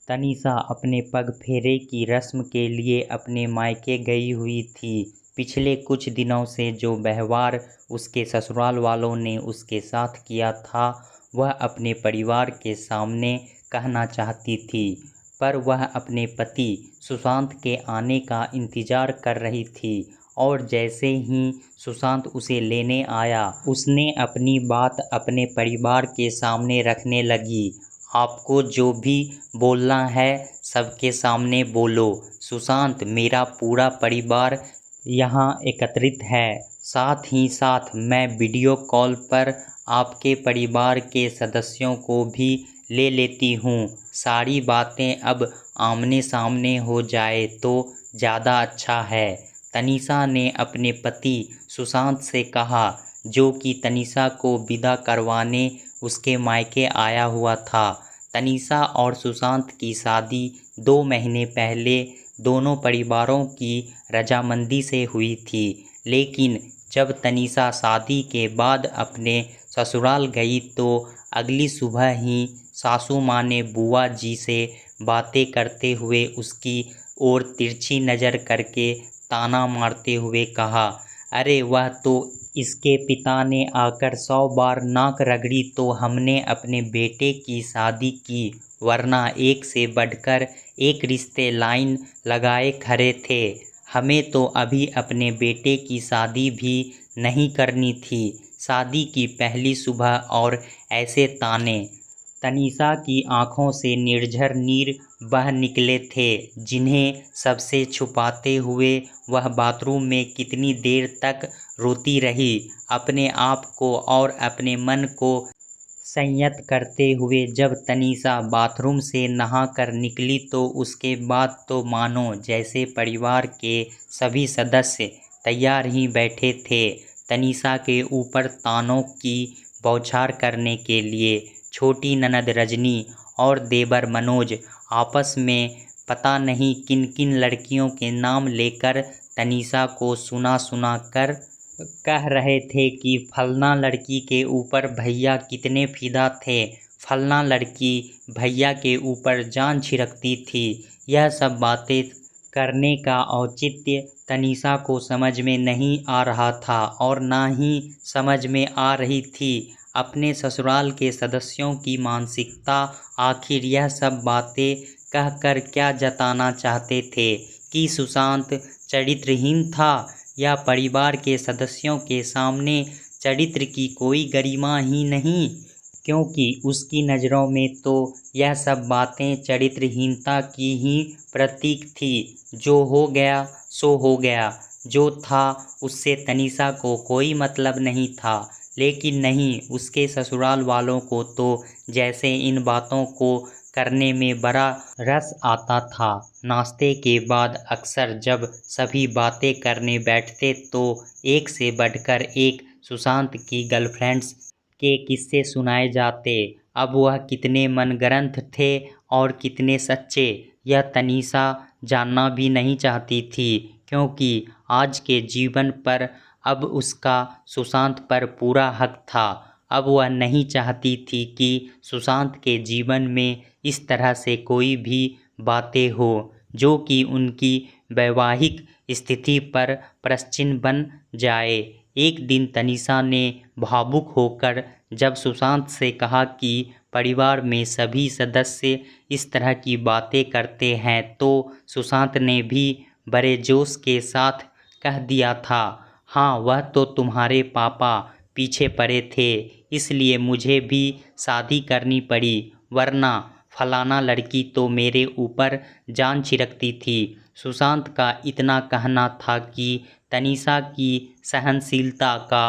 तनीषा अपने पग फेरे की रस्म के लिए अपने मायके गई हुई थी। पिछले कुछ दिनों से जो व्यवहार उसके ससुराल वालों ने उसके साथ किया था, वह अपने परिवार के सामने कहना चाहती थी, पर वह अपने पति सुशांत के आने का इंतज़ार कर रही थी। और जैसे ही सुशांत उसे लेने आया, उसने अपनी बात अपने परिवार के सामने रखने लगी। आपको जो भी बोलना है सबके सामने बोलो। सुशांत, मेरा पूरा परिवार यहाँ एकत्रित है। साथ ही साथ मैं वीडियो कॉल पर आपके परिवार के सदस्यों को भी ले लेती हूँ। सारी बातें अब आमने सामने हो जाए तो ज़्यादा अच्छा है। तनीषा ने अपने पति सुशांत से कहा, जो कि तनीषा को विदा करवाने उसके मायके आया हुआ था। तनीषा और सुशांत की शादी 2 महीने पहले दोनों परिवारों की रजामंदी से हुई थी, लेकिन जब तनीषा शादी के बाद अपने ससुराल गई तो अगली सुबह ही सासू माँ ने बुआ जी से बातें करते हुए उसकी ओर तिरछी नज़र करके ताना मारते हुए कहा, अरे वह तो इसके पिता ने आकर 100 बार नाक रगड़ी तो हमने अपने बेटे की शादी की, वरना एक से बढ़कर एक रिश्ते लाइन लगाए खड़े थे। हमें तो अभी अपने बेटे की शादी भी नहीं करनी थी। शादी की पहली सुबह और ऐसे ताने। तनीषा की आंखों से निर्झर नीर बह निकले थे, जिन्हें सबसे छुपाते हुए वह बाथरूम में कितनी देर तक रोती रही, अपने आप को और अपने मन को संयत करते हुए। जब तनीषा बाथरूम से नहाकर निकली तो उसके बाद तो मानो जैसे परिवार के सभी सदस्य तैयार ही बैठे थे तनीषा के ऊपर तानों की बौछार करने के लिए। छोटी ननद रजनी और देवर मनोज आपस में पता नहीं किन किन लड़कियों के नाम लेकर तनीषा को सुना सुना कर कह रहे थे कि फलना लड़की के ऊपर भैया कितने फिदा थे, फलना लड़की भैया के ऊपर जान छिड़कती थी। यह सब बातें करने का औचित्य तनीषा को समझ में नहीं आ रहा था और ना ही समझ में आ रही थी अपने ससुराल के सदस्यों की मानसिकता। आखिर यह सब बातें कहकर क्या जताना चाहते थे कि सुशांत चरित्रहीन था या परिवार के सदस्यों के सामने चरित्र की कोई गरिमा ही नहीं, क्योंकि उसकी नज़रों में तो यह सब बातें चरित्रहीनता की ही प्रतीक थी। जो हो गया सो हो गया, जो था उससे तनीषा को कोई मतलब नहीं था। लेकिन नहीं, उसके ससुराल वालों को तो जैसे इन बातों को करने में बड़ा रस आता था। नाश्ते के बाद अक्सर जब सभी बातें करने बैठते तो एक से बढ़कर एक सुशांत की गर्लफ्रेंड्स के किस्से सुनाए जाते। अब वह कितने मनगढ़ंत थे और कितने सच्चे, यह तनीषा जानना भी नहीं चाहती थी, क्योंकि आज के जीवन पर अब उसका सुशांत पर पूरा हक था। अब वह नहीं चाहती थी कि सुशांत के जीवन में इस तरह से कोई भी बातें हो जो कि उनकी वैवाहिक स्थिति पर प्रश्नचिन्ह बन जाए। एक दिन तनीषा ने भावुक होकर जब सुशांत से कहा कि परिवार में सभी सदस्य इस तरह की बातें करते हैं, तो सुशांत ने भी बड़े जोश के साथ कह दिया था, हाँ वह तो तुम्हारे पापा पीछे पड़े थे, इसलिए मुझे भी शादी करनी पड़ी, वरना फलाना लड़की तो मेरे ऊपर जान छिड़कती थी। सुशांत का इतना कहना था कि तनीषा की सहनशीलता का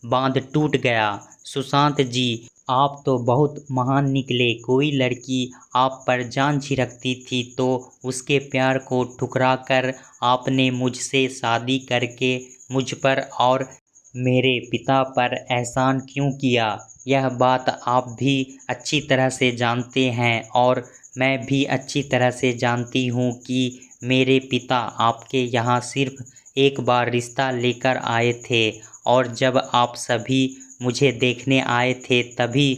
बांध टूट गया। सुशांत जी, आप तो बहुत महान निकले। कोई लड़की आप पर जान छिड़कती थी तो उसके प्यार को ठुकराकर आपने मुझसे शादी करके मुझ पर और मेरे पिता पर एहसान क्यों किया? यह बात आप भी अच्छी तरह से जानते हैं और मैं भी अच्छी तरह से जानती हूँ कि मेरे पिता आपके यहाँ सिर्फ एक बार रिश्ता लेकर आए थे और जब आप सभी मुझे देखने आए थे तभी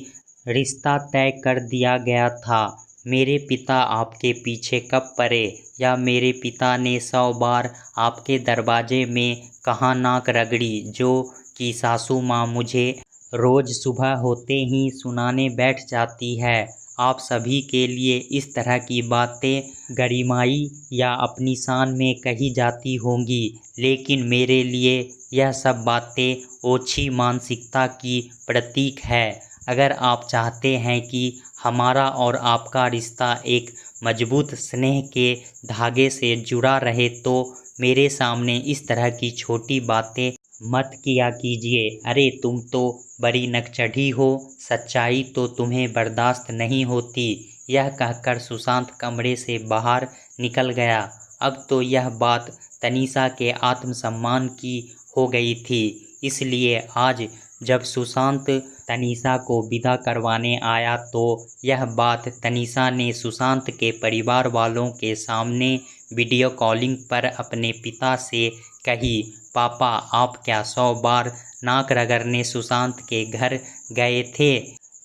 रिश्ता तय कर दिया गया था। मेरे पिता आपके पीछे कब पड़े, या मेरे पिता ने 100 बार आपके दरवाजे में कहाँ नाक रगड़ी, जो कि सासू माँ मुझे रोज़ सुबह होते ही सुनाने बैठ जाती है। आप सभी के लिए इस तरह की बातें गरिमाई या अपनी शान में कही जाती होंगी, लेकिन मेरे लिए यह सब बातें ओछी मानसिकता की प्रतीक है। अगर आप चाहते हैं कि हमारा और आपका रिश्ता एक मजबूत स्नेह के धागे से जुड़ा रहे, तो मेरे सामने इस तरह की छोटी बातें मत किया कीजिए। अरे तुम तो बड़ी नकचढ़ी हो, सच्चाई तो तुम्हें बर्दाश्त नहीं होती। यह कहकर सुशांत कमरे से बाहर निकल गया। अब तो यह बात तनीषा के आत्मसम्मान की हो गई थी, इसलिए आज जब सुशांत तनीषा को विदा करवाने आया तो यह बात तनीषा ने सुशांत के परिवार वालों के सामने वीडियो कॉलिंग पर अपने पिता से कही। पापा, आप क्या 100 बार नाक रगड़ने सुशांत के घर गए थे,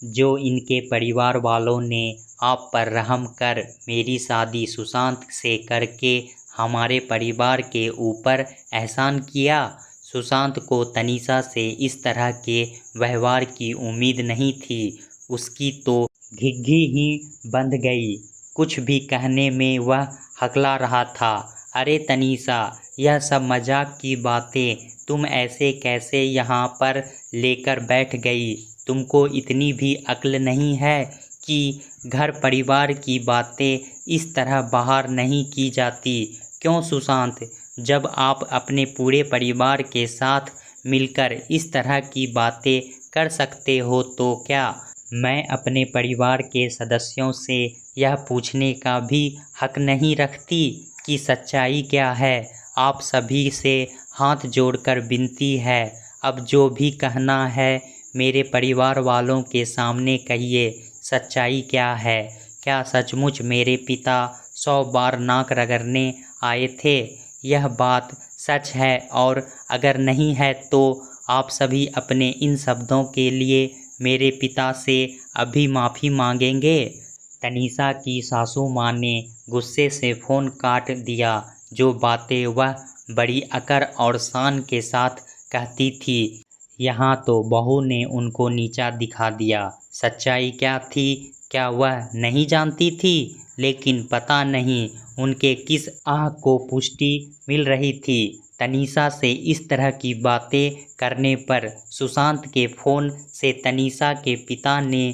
जो इनके परिवार वालों ने आप पर रहम कर मेरी शादी सुशांत से करके हमारे परिवार के ऊपर एहसान किया। सुशांत को तनीषा से इस तरह के व्यवहार की उम्मीद नहीं थी। उसकी तो घिघी ही बंध गई। कुछ भी कहने में वह हकला रहा था। अरे तनीषा, यह सब मजाक की बातें तुम ऐसे कैसे यहाँ पर लेकर बैठ गई? तुमको इतनी भी अक्ल नहीं है कि घर परिवार की बातें इस तरह बाहर नहीं की जाती? क्यों सुशांत, जब आप अपने पूरे परिवार के साथ मिलकर इस तरह की बातें कर सकते हो, तो क्या मैं अपने परिवार के सदस्यों से यह पूछने का भी हक नहीं रखती कि सच्चाई क्या है? आप सभी से हाथ जोड़कर विनती है, अब जो भी कहना है मेरे परिवार वालों के सामने कहिए। सच्चाई क्या है? क्या सचमुच मेरे पिता 100 बार नाक रगड़ने आए थे? यह बात सच है, और अगर नहीं है तो आप सभी अपने इन शब्दों के लिए मेरे पिता से अभी माफ़ी मांगेंगे। तनीषा की सासू माँ ने गुस्से से फ़ोन काट दिया। जो बातें वह बड़ी अकड़ और शान के साथ कहती थी, यहाँ तो बहू ने उनको नीचा दिखा दिया। सच्चाई क्या थी, क्या वह नहीं जानती थी? लेकिन पता नहीं उनके किस आह को पुष्टि मिल रही थी। तनीषा से इस तरह की बातें करने पर सुशांत के फ़ोन से तनीषा के पिता ने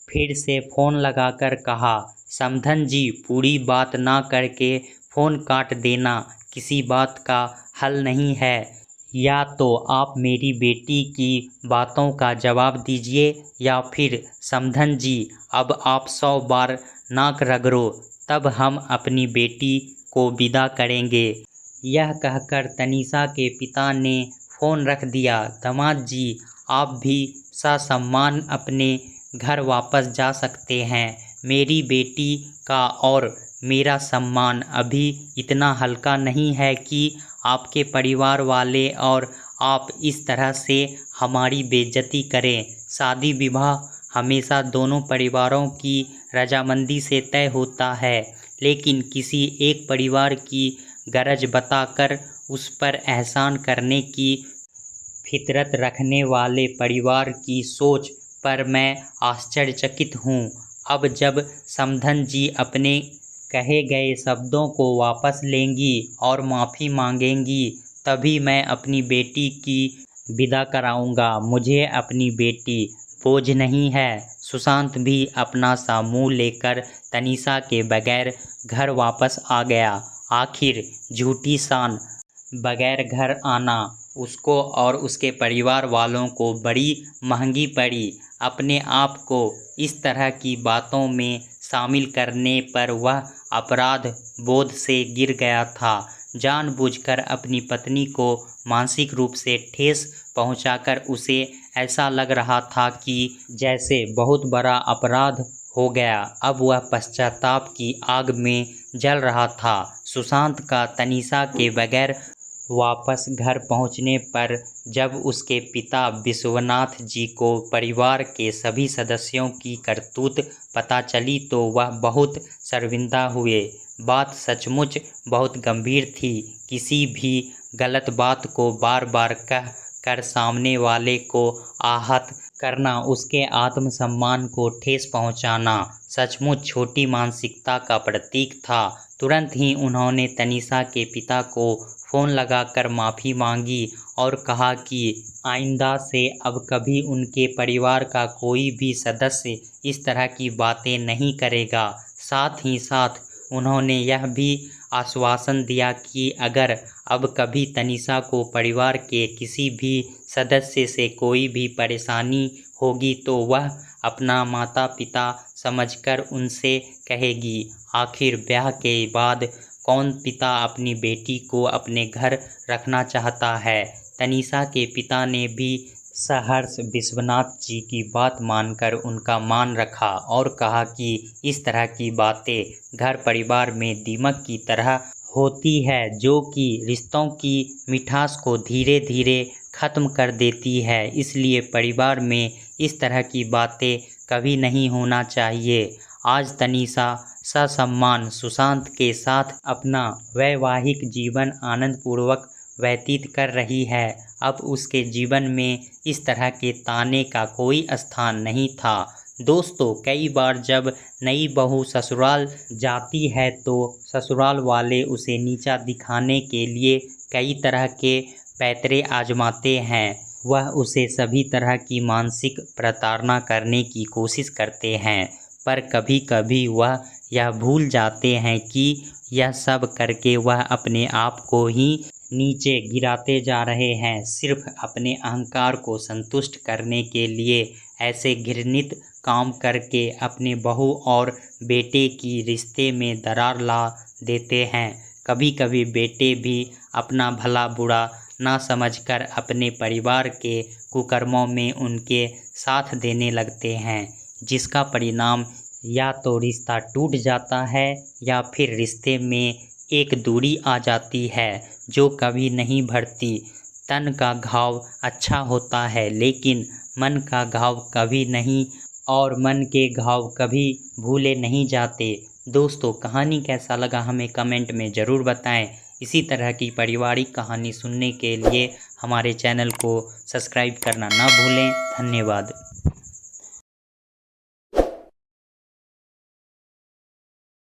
फिर से फ़ोन लगाकर कहा, समधन जी, पूरी बात ना करके फ़ोन काट देना किसी बात का हल नहीं है। या तो आप मेरी बेटी की बातों का जवाब दीजिए, या फिर समधन जी, अब आप 100 बार नाक रगड़ो, तब हम अपनी बेटी को विदा करेंगे। यह कहकर तनीषा के पिता ने फ़ोन रख दिया। दामाद जी, आप भी ससम्मान अपने घर वापस जा सकते हैं। मेरी बेटी का और मेरा सम्मान अभी इतना हल्का नहीं है कि आपके परिवार वाले और आप इस तरह से हमारी बेइज्जती करें। शादी विवाह हमेशा दोनों परिवारों की रजामंदी से तय होता है, लेकिन किसी एक परिवार की गरज बताकर उस पर एहसान करने की फितरत रखने वाले परिवार की सोच पर मैं आश्चर्यचकित हूँ। अब जब समधन जी अपने कहे गए शब्दों को वापस लेंगी और माफ़ी मांगेंगी, तभी मैं अपनी बेटी की विदा कराऊंगा। मुझे अपनी बेटी बोझ नहीं है। सुशांत भी अपना सा मुँह लेकर तनीषा के बगैर घर वापस आ गया। आखिर झूठी शान बगैर घर आना उसको और उसके परिवार वालों को बड़ी महंगी पड़ी। अपने आप को इस तरह की बातों में शामिल करने पर वह अपराध बोध से गिर गया था। जानबूझकर अपनी पत्नी को मानसिक रूप से ठेस पहुंचाकर उसे ऐसा लग रहा था कि जैसे बहुत बड़ा अपराध हो गया। अब वह पश्चाताप की आग में जल रहा था। सुशांत का तनीषा के बगैर वापस घर पहुंचने पर जब उसके पिता विश्वनाथ जी को परिवार के सभी सदस्यों की करतूत पता चली तो वह बहुत शर्मिंदा हुए। बात सचमुच बहुत गंभीर थी। किसी भी गलत बात को बार बार कह कर सामने वाले को आहत करना, उसके आत्मसम्मान को ठेस पहुंचाना सचमुच छोटी मानसिकता का प्रतीक था। तुरंत ही उन्होंने तनीषा के पिता को फ़ोन लगाकर माफ़ी मांगी और कहा कि आइंदा से अब कभी उनके परिवार का कोई भी सदस्य इस तरह की बातें नहीं करेगा। साथ ही साथ उन्होंने यह भी आश्वासन दिया कि अगर अब कभी तनीषा को परिवार के किसी भी सदस्य से कोई भी परेशानी होगी तो वह अपना माता पिता समझकर उनसे कहेगी। आखिर ब्याह के बाद कौन पिता अपनी बेटी को अपने घर रखना चाहता है। तनीषा के पिता ने भी सहर्ष विश्वनाथ जी की बात मानकर उनका मान रखा और कहा कि इस तरह की बातें घर परिवार में दीमक की तरह होती है, जो कि रिश्तों की मिठास को धीरे धीरे ख़त्म कर देती है। इसलिए परिवार में इस तरह की बातें कभी नहीं होना चाहिए। आज तनीषा ससम्मान सुशांत के साथ अपना वैवाहिक जीवन आनंदपूर्वक व्यतीत कर रही है। अब उसके जीवन में इस तरह के ताने का कोई स्थान नहीं था। दोस्तों, कई बार जब नई बहू ससुराल जाती है तो ससुराल वाले उसे नीचा दिखाने के लिए कई तरह के पैंतरे आजमाते हैं। वह उसे सभी तरह की मानसिक प्रताड़ना करने की कोशिश करते हैं, पर कभी कभी वह यह भूल जाते हैं कि यह सब करके वह अपने आप को ही नीचे गिराते जा रहे हैं। सिर्फ अपने अहंकार को संतुष्ट करने के लिए ऐसे घृणित काम करके अपने बहू और बेटे की रिश्ते में दरार ला देते हैं। कभी कभी बेटे भी अपना भला बुरा ना समझकर अपने परिवार के कुकर्मों में उनके साथ देने लगते हैं, जिसका परिणाम या तो रिश्ता टूट जाता है या फिर रिश्ते में एक दूरी आ जाती है जो कभी नहीं भरती। तन का घाव अच्छा होता है लेकिन मन का घाव कभी नहीं, और मन के घाव कभी भूले नहीं जाते। दोस्तों, कहानी कैसा लगा हमें कमेंट में ज़रूर बताएं। इसी तरह की पारिवारिक कहानी सुनने के लिए हमारे चैनल को सब्सक्राइब करना ना भूलें। धन्यवाद।